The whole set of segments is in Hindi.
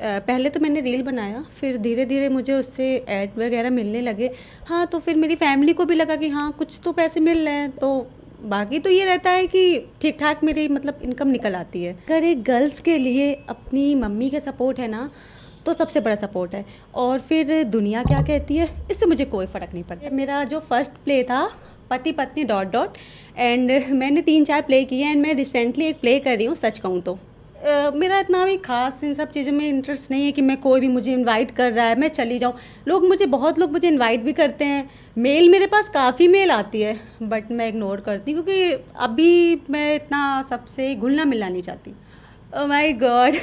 पहले तो मैंने रील बनाया, फिर धीरे धीरे मुझे उससे ऐड वगैरह मिलने लगे। हाँ, तो फिर मेरी फैमिली को भी लगा कि हाँ कुछ तो पैसे मिल रहे हैं, तो बाकी तो ये रहता है कि ठीक ठाक मेरी मतलब इनकम निकल आती है। अगर एक गर्ल्स के लिए अपनी मम्मी का सपोर्ट है ना, तो सबसे बड़ा सपोर्ट है। और फिर दुनिया क्या कहती है इससे मुझे कोई फ़र्क नहीं पड़ता। मेरा जो फर्स्ट प्ले था पति पत्नी डॉट डॉट, एंड मैंने 3-4 प्ले किए एंड मैं रिसेंटली एक प्ले कर रही हूँ सच कहूँ तो। मेरा इतना भी खास इन सब चीज़ों में इंटरेस्ट नहीं है कि मैं कोई भी मुझे इनवाइट कर रहा है मैं चली जाऊँ। बहुत लोग मुझे इनवाइट भी करते हैं, मेल मेरे पास काफ़ी मेल आती है, बट मैं इग्नोर करती हूँ क्योंकि अभी मैं इतना सबसे घुलना मिलना नहीं चाहती। Oh my God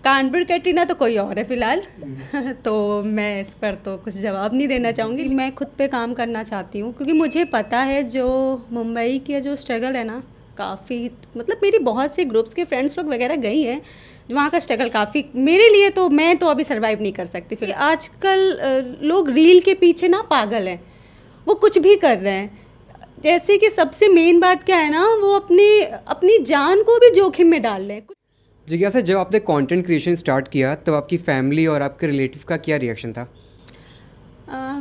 Kanpur Katrina तो कोई और है फ़िलहाल तो मैं इस पर तो कुछ जवाब नहीं देना चाहूँगी। मैं खुद पे काम करना चाहती हूँ क्योंकि मुझे पता है जो मुंबई की जो स्ट्रगल है ना, काफ़ी मतलब मेरी बहुत से ग्रुप्स के फ्रेंड्स लोग वगैरह गई हैं, वहाँ का स्ट्रगल काफ़ी मेरे लिए तो मैं तो अभी सर्वाइव नहीं कर सकती। फिर आजकल लोग रील के पीछे ना पागल हैं, वो कुछ भी कर रहे हैं। जैसे कि सबसे मेन बात क्या है ना, वो अपनी जान को भी जोखिम में डाल रहे हैं। जिज्ञासा, जब आपने कंटेंट क्रिएशन स्टार्ट किया तब आपकी फैमिली और आपके रिलेटिव का क्या रिएक्शन था?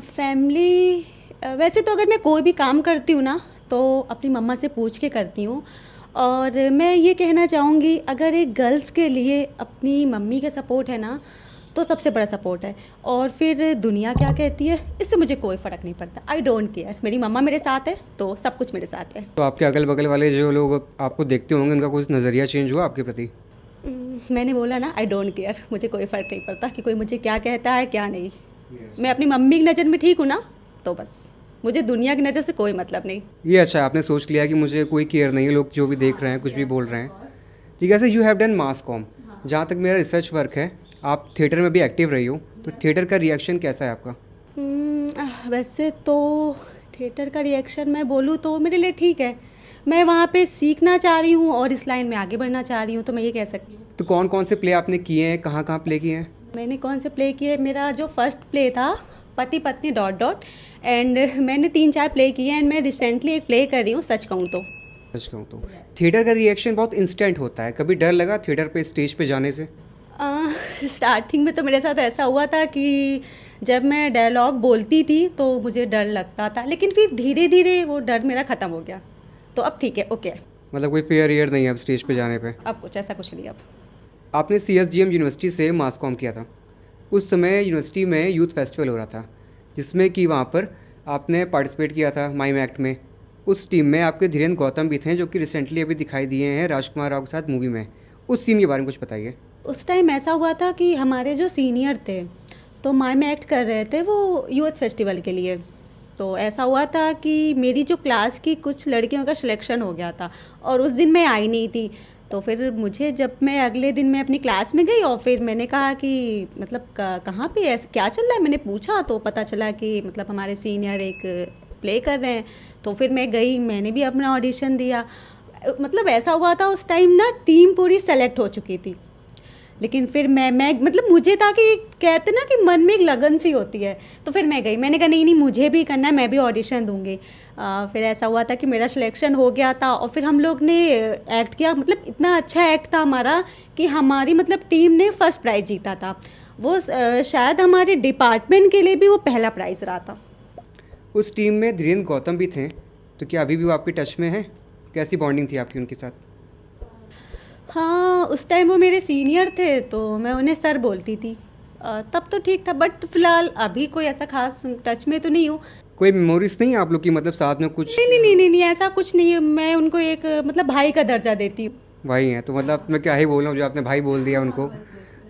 फैमिली वैसे तो अगर मैं कोई भी काम करती हूँ ना तो अपनी मम्मा से पूछ के करती हूँ। और मैं ये कहना चाहूँगी अगर एक गर्ल्स के लिए अपनी मम्मी का सपोर्ट है ना, तो सबसे बड़ा सपोर्ट है। और फिर दुनिया क्या कहती है इससे मुझे कोई फ़र्क नहीं पड़ता। आई डोंट केयर, मेरी मम्मा मेरे साथ है तो सब कुछ मेरे साथ है। तो आपके अगल बगल वाले जो लोग आपको देखते होंगे उनका कुछ नज़रिया चेंज हुआ आपके प्रति? मैंने बोला ना आई डोंट केयर, मुझे कोई फ़र्क नहीं पड़ता कि कोई मुझे क्या कहता है क्या नहीं। मैं अपनी मम्मी की नज़र में ठीक हूँ ना, तो बस मुझे दुनिया की नज़र से कोई मतलब नहीं। ये अच्छा है, आपने सोच लिया कि मुझे कोई केयर नहीं है, लोग जो भी देख रहे हैं कुछ भी बोल रहे हैं। जिज्ञासा, you have done mass com, जहाँ तक मेरा रिसर्च वर्क है आप थिएटर में भी एक्टिव रही हो, तो थिएटर का रिएक्शन कैसा है आपका? वैसे तो थिएटर का रिएक्शन मैं बोलूँ तो मेरे लिए ठीक है। मैं वहाँ पे सीखना चाह रही हूँ और इस लाइन में आगे बढ़ना चाह रही हूँ, तो मैं ये कह सकती हूँ। तो कौन कौन से प्ले आपने किए हैं, कहाँ कहाँ प्ले किए हैं? मैंने कौन से प्ले किए, मेरा जो फर्स्ट प्ले था पति पत्नी डॉट डॉट, एंड मैंने 3-4 प्ले किए एंड मैं रिसेंटली एक प्ले कर रही हूँ सच कहूँ तो। सच कहूँ तो थिएटर का रिएक्शन बहुत इंस्टेंट होता है, कभी डर लगा थिएटर पे स्टेज पे जाने से? स्टार्टिंग में तो मेरे साथ ऐसा हुआ था कि जब मैं डायलॉग बोलती थी तो मुझे डर लगता था, लेकिन फिर धीरे धीरे वो डर मेरा ख़त्म हो गया, तो अब ठीक है, ओके। मतलब कोई फेयर ईयर नहीं है अब स्टेज पे जाने पे? अब कुछ ऐसा कुछ नहीं। अब आपने CSGM यूनिवर्सिटी से मास कॉम किया था, उस समय यूनिवर्सिटी में यूथ फेस्टिवल हो रहा था जिसमें कि वहाँ पर आपने पार्टिसिपेट किया था माइम एक्ट में। उस टीम में आपके धीरेन्द्र गौतम भी थे जो कि रिसेंटली अभी दिखाई दिए हैं राजकुमार राव के साथ मूवी में। उस सीन के बारे में कुछ बताइए। उस टाइम ऐसा हुआ था कि हमारे जो सीनियर थे तो माइम एक्ट कर रहे थे वो यूथ फेस्टिवल के लिए। तो ऐसा हुआ था कि मेरी जो क्लास की कुछ लड़कियों का सिलेक्शन हो गया था और उस दिन मैं आई नहीं थी। तो फिर मुझे जब मैं अगले दिन मैं अपनी क्लास में गई और फिर मैंने कहा कि मतलब कहाँ पे ऐसा क्या चल रहा है, मैंने पूछा तो पता चला कि मतलब हमारे सीनियर एक प्ले कर रहे हैं। तो फिर मैं गई, मैंने भी अपना ऑडिशन दिया। मतलब ऐसा हुआ था उस टाइम ना टीम पूरी सेलेक्ट हो चुकी थी, लेकिन फिर मैं मतलब मुझे था कि कहते ना कि मन में एक लगन सी होती है, तो फिर मैं गई, मैंने कहा नहीं मुझे भी करना है, मैं भी ऑडिशन दूंगी। फिर ऐसा हुआ था कि मेरा सिलेक्शन हो गया था और फिर हम लोग ने एक्ट किया। मतलब इतना अच्छा एक्ट था हमारा कि हमारी मतलब टीम ने फर्स्ट प्राइज़ जीता था। वो शायद हमारे डिपार्टमेंट के लिए भी वो पहला प्राइज़ रहा था। उस टीम में धीरेन्द्र गौतम भी थे, तो क्या अभी भी वो आपके टच में हैं? कैसी बॉन्डिंग थी आपकी उनके साथ? हाँ, उस टाइम वो मेरे सीनियर थे तो मैं उन्हें सर बोलती थी। तब तो ठीक था, बट फिलहाल अभी कोई ऐसा खास टच में तो नहीं हूँ। कोई मेमोरीज नहीं है आप लोग की, मतलब साथ में कुछ? नहीं, ऐसा कुछ नहीं है। मैं उनको एक मतलब भाई का दर्जा देती हूँ। भाई हैं तो मतलब मैं क्या ही बोल रहा हूँ, जो आपने भाई बोल दिया उनको।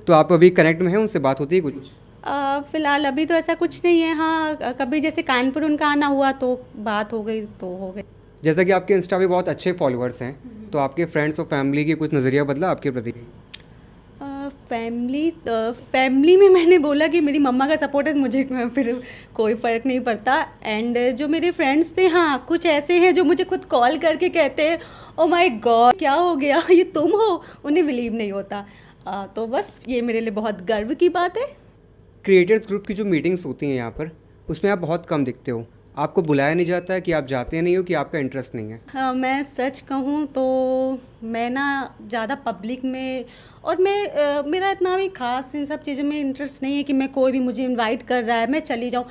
तो आप अभी कनेक्ट में हैं उनसे, बात होती है कुछ? फिलहाल अभी तो ऐसा कुछ नहीं है। हाँ, कभी जैसे कानपुर उनका आना हुआ तो बात हो गई तो हो गई। जैसा कि आपके इंस्टा पे बहुत अच्छे फॉलोअर्स हैं, तो आपके फ्रेंड्स और फैमिली की कुछ नज़रिया बदला आपके प्रति? फैमिली में मैंने बोला कि मेरी मम्मा का सपोर्ट है, मुझे फिर कोई फ़र्क नहीं पड़ता। एंड जो मेरे फ्रेंड्स थे, हाँ कुछ ऐसे हैं जो मुझे खुद कॉल करके कहते हैं ओ माय गॉड क्या हो गया, ये तुम हो, उन्हें बिलीव नहीं होता। तो बस ये मेरे लिए बहुत गर्व की बात है। क्रिएटर्स ग्रुप की जो मीटिंग्स होती हैं यहाँ पर, उसमें आप बहुत कम दिखते हो। आपको बुलाया नहीं जाता है कि आप जाते नहीं हो कि आपका इंटरेस्ट नहीं है? हाँ, मैं सच कहूँ तो मैं ना ज़्यादा पब्लिक में और मेरा इतना भी खास इन सब चीज़ों में इंटरेस्ट नहीं है कि मैं कोई भी मुझे इनवाइट कर रहा है मैं चली जाऊँ।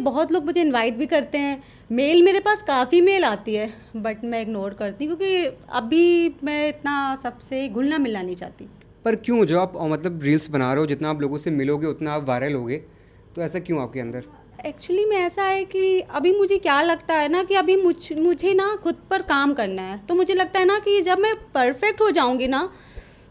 बहुत लोग मुझे इनवाइट भी करते हैं, मेल मेरे पास काफ़ी मेल आती है, बट मैं इग्नोर करती हूँ क्योंकि अभी मैं इतना सबसे घुलना मिलना नहीं चाहती। पर क्यों, जो आप मतलब रील्स बना रहे हो, जितना आप लोगों से मिलोगे उतना आप वायरल होगे, तो ऐसा क्यों आपके अंदर? एक्चुअली में ऐसा है कि अभी मुझे क्या लगता है ना कि अभी मुझे ना खुद पर काम करना है, तो मुझे लगता है ना कि जब मैं परफेक्ट हो जाऊंगी ना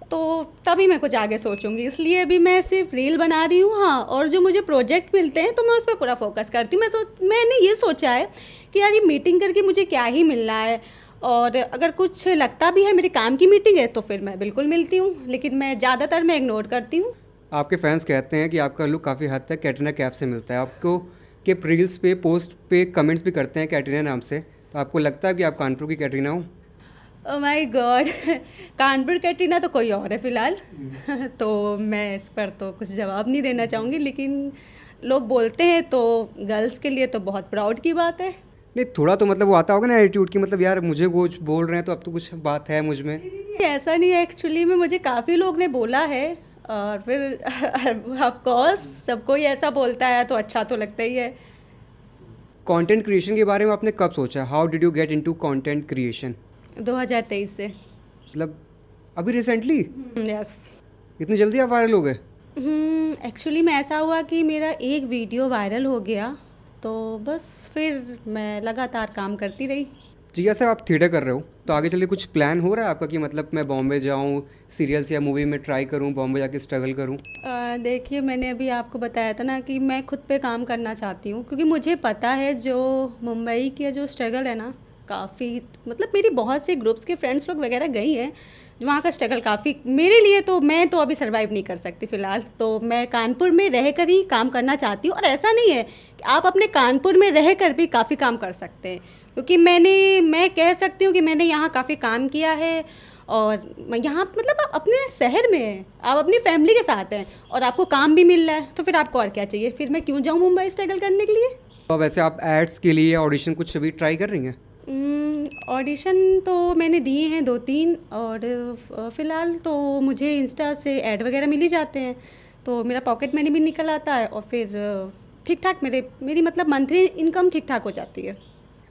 तो तभी मैं कुछ आगे सोचूंगी, इसलिए अभी मैं सिर्फ रील बना रही हूँ। हाँ, और जो मुझे प्रोजेक्ट मिलते हैं तो मैं उस पर पूरा फोकस करती हूँ। मैंने ये सोचा है कि यार ये मीटिंग करके मुझे क्या ही मिलना है, और अगर कुछ लगता भी है मेरे काम की मीटिंग है तो फिर मैं बिल्कुल मिलती हूँ, लेकिन मैं इग्नोर करती हूँ। आपके फैंस कहते हैं कि आपका लुक काफ़ी हद तक कैटरीना कैफ से मिलता है, आपको के रील्स पे पोस्ट पे कमेंट्स भी करते हैं कैटरीना नाम से, तो आपको लगता है कि आप कानपुर की कैटरीना हो? Oh my God Kanpur Katrina तो कोई और है फिलहाल। तो मैं इस पर तो कुछ जवाब नहीं देना चाहूँगी, लेकिन लोग बोलते हैं तो गर्ल्स के लिए तो बहुत प्राउड की बात है। नहीं, थोड़ा तो मतलब वो आता होगा ना एटीट्यूड की, मतलब यार मुझे कुछ बोल रहे हैं तो अब तो कुछ बात है मुझ में। ऐसा नहीं है, एक्चुअली में मुझे काफ़ी लोग ने बोला है, और फिर ऑफ कोर्स सबको ही ऐसा बोलता है तो अच्छा तो लगता ही है। कंटेंट क्रिएशन के बारे में आपने कब सोचा? How did you get into content creation? 2023 से। मतलब अभी रिसेंटली? यस। इतनी जल्दी आप वायरल हो गए? एक्चुअली में ऐसा हुआ कि मेरा एक वीडियो वायरल हो गया, तो बस फिर मैं लगातार काम करती रही। जी, जैसे आप थिएटर कर रहे हो तो आगे चलिए कुछ प्लान हो रहा है आपका कि मतलब मैं बॉम्बे जाऊँ, सीरियल्स या मूवी में ट्राई करूँ, बॉम्बे जाके स्ट्रगल करूँ? देखिए, मैंने अभी आपको बताया था ना कि मैं खुद पे काम करना चाहती हूँ, क्योंकि मुझे पता है जो मुंबई की जो स्ट्रगल है ना, काफ़ी मतलब मेरी बहुत से ग्रुप्स के फ्रेंड्स लोग वगैरह गई हैं, वहाँ का स्ट्रगल काफ़ी मेरे लिए, तो मैं तो अभी सर्वाइव नहीं कर सकती फ़िलहाल, तो मैं कानपुर में रह कर ही काम करना चाहती हूँ। और ऐसा नहीं है कि आप अपने कानपुर में रह कर भी काफ़ी काम कर सकते हैं, क्योंकि मैं कह सकती हूँ कि मैंने यहाँ काफ़ी काम किया है, और यहाँ मतलब आप अपने शहर में हैं, आप अपनी फैमिली के साथ हैं और आपको काम भी मिल रहा है, तो फिर आपको और क्या चाहिए? फिर मैं क्यों जाऊँ मुंबई स्ट्रगल करने के लिए? तो वैसे आप एड्स के लिए ऑडिशन कुछ अभी ट्राई कर रही हैं? ऑडिशन तो मैंने दिए हैं 2-3, और फ़िलहाल तो मुझे इंस्टा से ऐड वगैरह मिल ही जाते हैं, तो मेरा पॉकेट मनी भी निकल आता है, और फिर ठीक ठाक मेरी मतलब मंथली इनकम ठीक ठाक हो जाती है।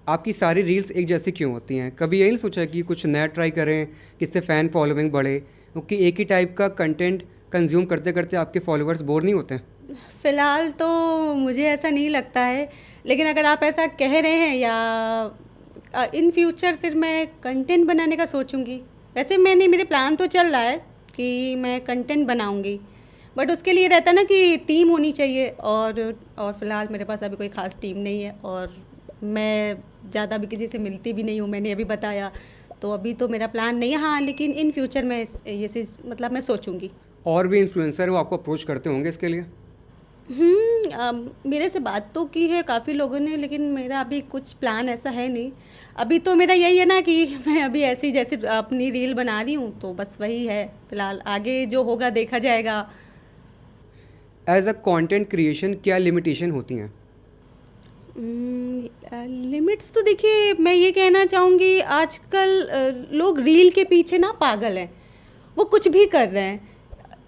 आपकी सारी रील्स एक जैसी क्यों होती हैं? कभी यही नहीं सोचा कि कुछ नया ट्राई करें, किससे फ़ैन फॉलोइंग बढ़े? क्योंकि एक ही टाइप का कंटेंट कंज्यूम करते करते आपके फॉलोअर्स बोर नहीं होते हैं? फ़िलहाल तो मुझे ऐसा नहीं लगता है, लेकिन अगर आप ऐसा कह रहे हैं, या इन फ्यूचर फिर मैं कंटेंट बनाने का सोचूंगी। वैसे मेरे प्लान तो चल रहा है कि मैं कंटेंट बनाऊंगी, बट उसके लिए रहता ना कि टीम होनी चाहिए, और फिलहाल मेरे पास अभी कोई ख़ास टीम नहीं है, और मैं ज़्यादा भी किसी से मिलती भी नहीं हूँ, मैंने अभी बताया, तो अभी तो मेरा प्लान नहीं है। हाँ, लेकिन इन फ्यूचर में ये चीज़ मतलब मैं सोचूंगी। और भी इन्फ्लुएंसर वो आपको अप्रोच करते होंगे इसके लिए? मेरे से बात तो की है काफ़ी लोगों ने, लेकिन मेरा अभी कुछ प्लान ऐसा है नहीं। अभी तो मेरा यही है ना कि मैं अभी ऐसी जैसे अपनी रील बना रही हूँ, तो बस वही है फ़िलहाल, आगे जो होगा देखा जाएगा। एज अ कंटेंट क्रिएशन क्या लिमिटेशन होती हैं? लिमिट्स तो देखिए, मैं ये कहना चाहूँगी आजकल लोग रील के पीछे ना पागल हैं, वो कुछ भी कर रहे हैं।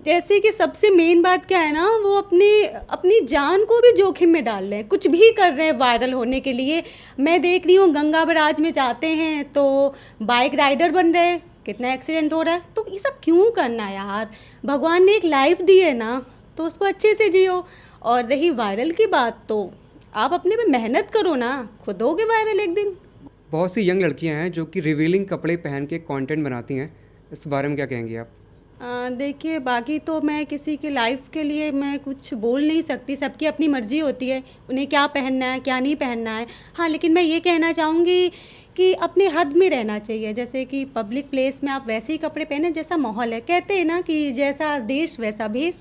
जैसे कि सबसे मेन बात क्या है ना, वो अपनी जान को भी जोखिम में डाल रहे हैं, कुछ भी कर रहे हैं वायरल होने के लिए। मैं देख रही हूँ गंगा बराज में जाते हैं तो बाइक राइडर बन रहे हैं, कितना एक्सीडेंट हो रहा है। तो ये सब क्यों करना है यार? भगवान ने एक लाइफ दी है ना, तो उसको अच्छे से जियो। और रही वायरल की बात, तो आप अपने पे मेहनत करो ना, खुद होगे वायरल एक दिन। बहुत सी यंग लड़कियां हैं जो कि रिवीलिंग कपड़े पहन के कंटेंट बनाती हैं, इस बारे में क्या कहेंगी आप? देखिए, बाकी तो मैं किसी की लाइफ के लिए मैं कुछ बोल नहीं सकती, सबकी अपनी मर्जी होती है उन्हें क्या पहनना है क्या नहीं पहनना है। हाँ, लेकिन मैं ये कहना चाहूँगी कि अपने हद में रहना चाहिए, जैसे कि पब्लिक प्लेस में आप वैसे ही कपड़े पहने जैसा माहौल है। कहते हैं ना कि जैसा देश वैसा भेष।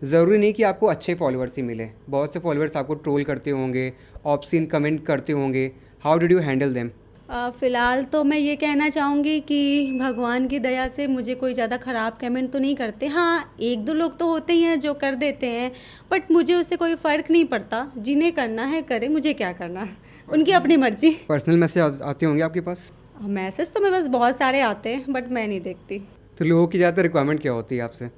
ज़रूरी नहीं कि आपको अच्छे फॉलोअर्स ही मिले, बहुत से फॉलोअर्स आपको ट्रोल करते होंगे, ऑब्सीन कमेंट करते होंगे, how did you handle them? फ़िलहाल तो मैं ये कहना चाहूँगी कि भगवान की दया से मुझे कोई ज़्यादा ख़राब कमेंट तो नहीं करते। हाँ, एक दो लोग तो होते ही हैं जो कर देते हैं, बट मुझे उससे कोई फ़र्क नहीं पड़ता। जिन्हें करना है करे, मुझे क्या करना है, उनकी अपनी मर्ज़ी। पर्सनल मैसेज आते होंगे आपके पास? मैसेज तो मेरे पास बहुत सारे आते हैं, बट मैं नहीं देखती। तो लोगों की ज़्यादातर रिक्वायरमेंट क्या होती है आपसे?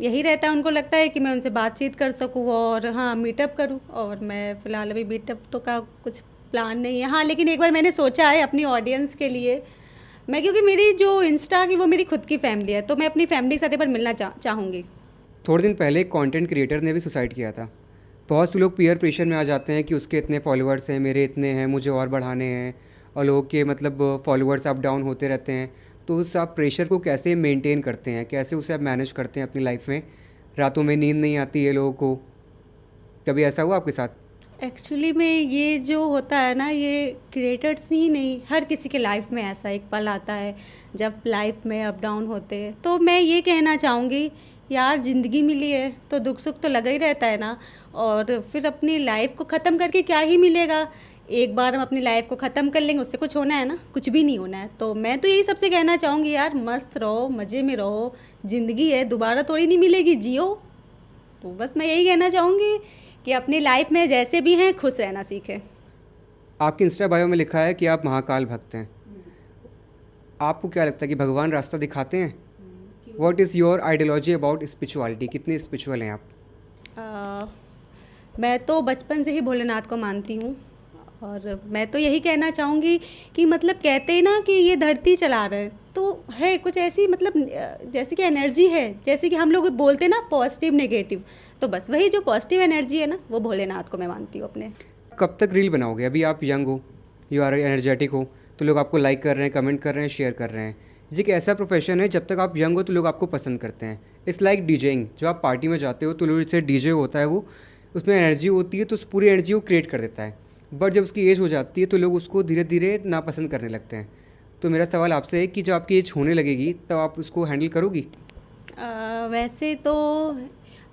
यही रहता है, उनको लगता है कि मैं उनसे बातचीत कर सकूँ और हाँ, मीटअप करूँ। और मैं फ़िलहाल अभी मीटअप तो का कुछ प्लान नहीं है। हाँ, लेकिन एक बार मैंने सोचा है अपनी ऑडियंस के लिए। मैं, क्योंकि मेरी जो इंस्टा की वो मेरी खुद की फैमिली है, तो मैं अपनी फैमिली के साथ एक बार मिलना चाहूँगी। थोड़े दिन पहले एक कंटेंट क्रिएटर ने भी सुसाइड किया था। बहुत से लोग पीयर प्रेशर में आ जाते हैं कि उसके इतने फॉलोअर्स हैं, मेरे इतने हैं, मुझे और बढ़ाने हैं, और लोगों के मतलब फॉलोअर्स अप डाउन होते रहते हैं। तो उस आप प्रेशर को कैसे मेंटेन करते हैं, कैसे उसे आप मैनेज करते हैं अपनी लाइफ में? रातों में नींद नहीं आती है लोगों को, कभी ऐसा हुआ आपके साथ? एक्चुअली में ये जो होता है ना, ये क्रिएटर्स ही नहीं, हर किसी के लाइफ में ऐसा एक पल आता है जब लाइफ में अप डाउन होते हैं। तो मैं ये कहना चाहूँगी, यार ज़िंदगी मिली है तो दुख सुख तो लगा ही रहता है ना। और फिर अपनी लाइफ को ख़त्म करके क्या ही मिलेगा। एक बार हम अपनी लाइफ को ख़त्म कर लेंगे, उससे कुछ होना है ना? कुछ भी नहीं होना है। तो मैं तो यही सबसे कहना चाहूँगी, यार मस्त रहो, मज़े में रहो, ज़िंदगी है दोबारा थोड़ी नहीं मिलेगी, जियो। तो बस मैं यही कहना चाहूँगी कि अपनी लाइफ में जैसे भी हैं खुश रहना सीखें। आपके इंस्टा बायो में लिखा है कि आप महाकाल भक्त हैं। आपको क्या लगता है कि भगवान रास्ता दिखाते हैं? What is your ideology about spirituality? कितने स्पिरिचुअल हैं आप? आ, मैं तो बचपन से ही भोलेनाथ को मानती हूँ। और मैं तो यही कहना चाहूँगी कि मतलब कहते हैं ना कि ये धरती चला रहे हैं, तो है कुछ ऐसी मतलब जैसे कि एनर्जी है, जैसे कि हम लोग बोलते हैं ना पॉजिटिव नेगेटिव, तो बस वही जो पॉजिटिव एनर्जी है ना, वो भोलेनाथ को मैं मानती हूँ अपने। कब तक रील बनाओगे? अभी आप यंग हो, यू आर एनर्जेटिक हो, तो लोग आपको लाइक कर रहे हैं, कमेंट कर रहे हैं, शेयर कर रहे हैं। ये एक ऐसा प्रोफेशन है, जब तक आप यंग हो तो लोग आपको पसंद करते हैं। It's like DJing. जब आप पार्टी में जाते हो तो लोग, जैसे डीजे होता है, वो उसमें एनर्जी होती है, तो उस पूरी एनर्जी को क्रिएट कर देता है। बट जब उसकी एज हो जाती है तो लोग उसको धीरे धीरे नापसंद करने लगते हैं। तो मेरा सवाल आपसे है कि जब आपकी एज होने लगेगी तब आप उसको हैंडल करोगी? वैसे तो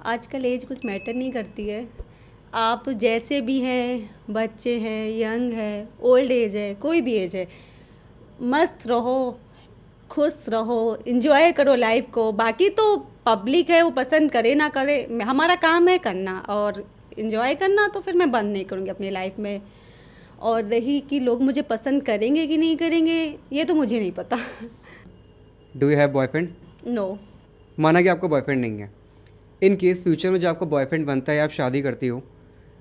आजकल एज कुछ मैटर नहीं करती है। आप जैसे भी हैं, बच्चे हैं, यंग है, ओल्ड एज है, कोई भी एज है, मस्त रहो, खुश रहो, इंजॉय करो लाइफ को। बाकी तो पब्लिक है, वो पसंद करे ना करे, हमारा काम है करना और इंजॉय करना। तो फिर मैं बंद नहीं करूँगी अपनी लाइफ में। और रही कि लोग मुझे पसंद करेंगे कि नहीं करेंगे, ये तो मुझे नहीं पता। Do you have boyfriend? No. माना कि आपका बॉयफ्रेंड नहीं है, इन केस फ्यूचर में जब आपका बॉयफ्रेंड बनता है या आप शादी करती हो,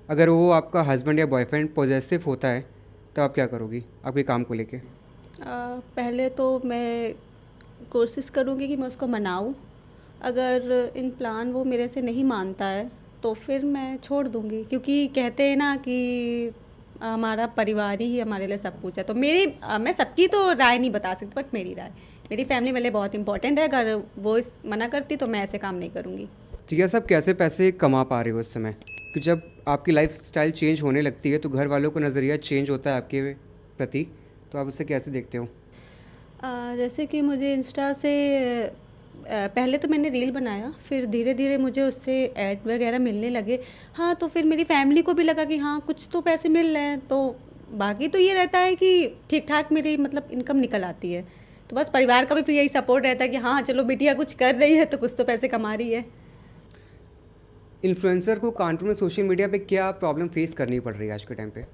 अगर वो आपका हस्बैंड या बॉयफ्रेंड पॉजेसिव होता है, तो आप क्या करोगी आपके काम को लेके? पहले तो मैं कोशिश करूँगी कि मैं उसको मनाऊँ। अगर इन प्लान वो मेरे से नहीं मानता है तो फिर मैं छोड़ दूँगी, क्योंकि कहते हैं ना कि हमारा परिवार ही हमारे लिए सब कुछ है। तो मैं सबकी तो राय नहीं बता सकती, बट मेरी राय, मेरी फैमिली मेरे लिए बहुत इंपॉर्टेंट है। अगर वो मना करती तो मैं ऐसे काम नहीं करूँगी। ठीक है, सब कैसे पैसे कमा पा रहे हो इस समय? कि जब आपकी लाइफ स्टाइल चेंज होने लगती है तो घर वालों का नज़रिया चेंज होता है आपके प्रति, तो आप उसे कैसे देखते हो? जैसे कि मुझे इंस्टा से पहले तो मैंने रील बनाया, फिर धीरे धीरे मुझे उससे ऐड वगैरह मिलने लगे। हाँ, तो फिर मेरी फैमिली को भी लगा कि हाँ कुछ तो पैसे मिल रहे हैं। तो बाकी तो ये रहता है कि ठीक ठाक मेरी मतलब इनकम निकल आती है। तो बस परिवार का भी फिर यही सपोर्ट रहता है कि हाँ चलो बिटिया कुछ कर रही है तो कुछ तो पैसे कमा रही है। इन्फ्लुएंसर को कानपुर में सोशल मीडिया पे क्या प्रॉब्लम फेस करनी पड़ रही है आज के टाइम पे?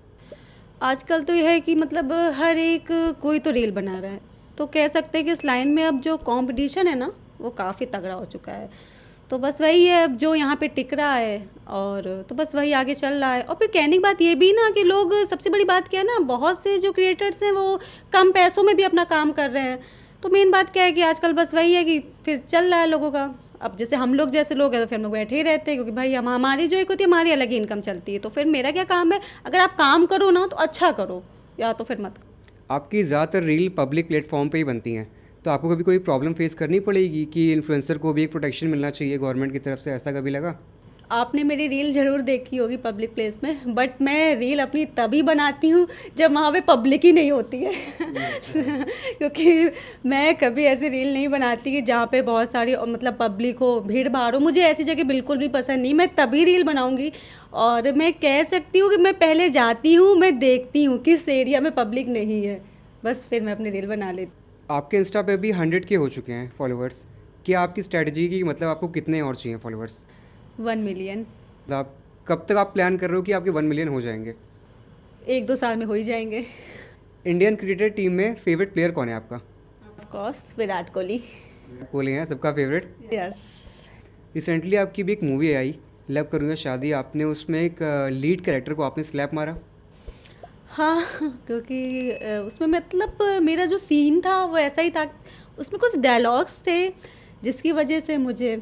आजकल तो यह है कि मतलब हर एक कोई तो रील बना रहा है, तो कह सकते हैं कि इस लाइन में अब जो कंपटीशन है ना वो काफ़ी तगड़ा हो चुका है। तो बस वही है अब जो यहाँ पे टिक रहा है, और तो बस वही आगे चल रहा है। और फिर कहने की बात ये भी ना कि लोग, सबसे बड़ी बात क्या है ना, बहुत से जो क्रिएटर्स हैं वो कम पैसों में भी अपना काम कर रहे हैं। तो मेन बात क्या है कि आजकल बस वही है कि फिर चल रहा है लोगों का। अब जैसे हम लोग जैसे लोग हैं तो फिर हम लोग बैठे ही रहते हैं, क्योंकि भाई हमारी जो एक होती है, हमारी अलग ही इनकम चलती है। तो फिर मेरा क्या काम है, अगर आप काम करो ना तो अच्छा करो, या तो फिर मत करो। आपकी ज़्यादातर रील पब्लिक प्लेटफॉर्म पे ही बनती हैं, तो आपको कभी कोई प्रॉब्लम फेस करनी पड़ेगी कि इन्फ्लुएंसर को भी एक प्रोटेक्शन मिलना चाहिए गवर्नमेंट की तरफ से, ऐसा कभी लगा? आपने मेरी रील ज़रूर देखी होगी पब्लिक प्लेस में, बट मैं रील अपनी तभी बनाती हूँ जब वहाँ पे पब्लिक ही नहीं होती है। क्योंकि मैं कभी ऐसी रील नहीं बनाती कि जहाँ पे बहुत सारी मतलब पब्लिक हो, भीड़ भाड़ हो। मुझे ऐसी जगह बिल्कुल भी पसंद नहीं। मैं तभी रील बनाऊँगी, और मैं कह सकती हूँ कि मैं पहले जाती हूँ, मैं देखती हूँ किस एरिया में पब्लिक नहीं है, बस फिर मैं अपनी रील बना लेती। आपके इंस्टा पे भी 100 के हो चुके हैं फॉलोअर्स। क्या आपकी स्ट्रैटेजी की मतलब आपको कितने और चाहिए फॉलोअर्स? 1 मिलियन। मतलब आप कब तक आप प्लान कर रहे हो कि आपके 1 मिलियन हो जाएंगे? 1-2 साल में हो ही जाएंगे। इंडियन क्रिकेट टीम में फेवरेट प्लेयर कौन है आपका? Of course Virat Kohli. कोहली हैं सबका फेवरेट। यस। रिसेंटली आपकी भी एक मूवी आई, लव करूँगा शादी, आपने उसमें एक लीड कैरेक्टर को आपने स्लैप मारा। हाँ, क्योंकि उसमें मतलब मेरा जो सीन था वो ऐसा ही था। उसमें कुछ डायलॉग्स थे जिसकी वजह से मुझे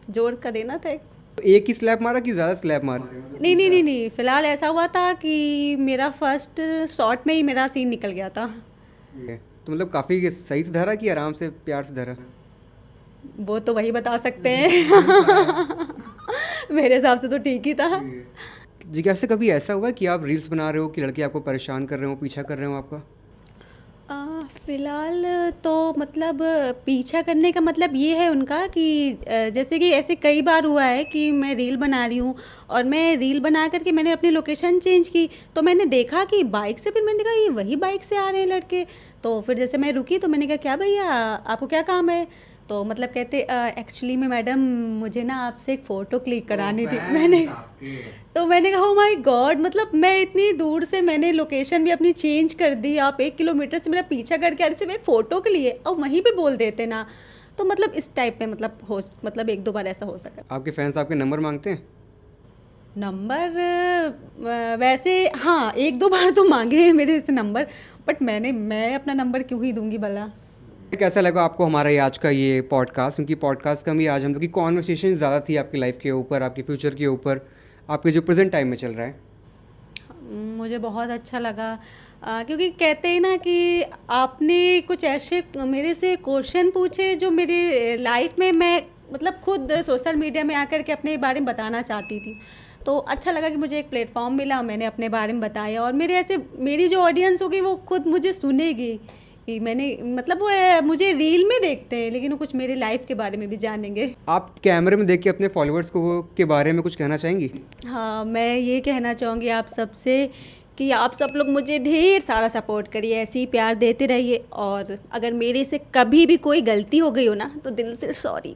जोड़ कर देना था। तो एक ही स्लैप मारा कि ज़्यादा स्लैप मारा? नहीं नहीं नहीं नहीं, फिलहाल ऐसा हुआ था कि मेरा फर्स्ट शॉट में ही मेरा सीन निकल गया था। ठीक है, तो मतलब काफ़ी सही से धरा कि आराम से प्यार से धरा? वो तो वही बता सकते हैं। मेरे हिसाब से तो ठीक ही था। जी, कैसे कभी ऐसा हुआ कि आप रील्स बना रहे हो कि लड़के आपको परेशान कर रहे हो, पीछा कर रहे हो आपका? फ़िलहाल तो मतलब पीछा करने का मतलब ये है उनका कि जैसे कि ऐसे कई बार हुआ है कि मैं रील बना रही हूँ और मैं रील बना करके मैंने अपनी लोकेशन चेंज की, तो मैंने देखा कि बाइक से, फिर मैंने देखा ये वही बाइक से आ रहे हैं लड़के। तो फिर जैसे मैं रुकी तो मैंने कहा क्या भैया आपको क्या काम है? तो मतलब कहते एक्चुअली में मैडम मुझे ना आपसे एक फ़ोटो क्लिक करानी थी। मैंने कहा ओ माय गॉड, मतलब मैं इतनी दूर से मैंने लोकेशन भी अपनी चेंज कर दी, आप 1 किलोमीटर से मेरा पीछा करके आ रहे सिर्फ एक फ़ोटो के लिए, और वहीं पे बोल देते ना। तो मतलब इस टाइप में मतलब 1-2 बार ऐसा हो सका। आपके फैंस आपके नंबर मांगते हैं? नंबर वैसे हाँ 1-2 बार तो मांगे हैं मेरे से नंबर, बट मैं अपना नंबर क्यों ही दूंगी भला। कैसा लगा आपको हमारा ये आज का ये पॉडकास्ट? क्योंकि पॉडकास्ट का भी आज हम लोग की कॉन्वर्सेशन ज़्यादा थी आपकी लाइफ के ऊपर, आपके फ्यूचर के ऊपर, आपके जो प्रेजेंट टाइम में चल रहा है। मुझे बहुत अच्छा लगा क्योंकि कहते हैं ना कि आपने कुछ ऐसे मेरे से क्वेश्चन पूछे जो मेरी लाइफ में मैं मतलब खुद सोशल मीडिया में आकर के अपने बारे में बताना चाहती थी। तो अच्छा लगा कि मुझे एक प्लेटफॉर्म मिला, मैंने अपने बारे में बताया, और मेरी जो ऑडियंस होगी वो खुद मुझे सुनेगी कि मैंने मतलब वो मुझे रील में देखते हैं लेकिन वो कुछ मेरी लाइफ के बारे में भी जानेंगे। आप कैमरे में देख के अपने फॉलोअर्स को के बारे में कुछ कहना चाहेंगी? हाँ, मैं ये कहना चाहूँगी आप सबसे कि आप सब लोग मुझे ढेर सारा सपोर्ट करिए, ऐसे ही प्यार देते रहिए, और अगर मेरे से कभी भी कोई गलती हो गई हो ना तो दिल से सॉरी।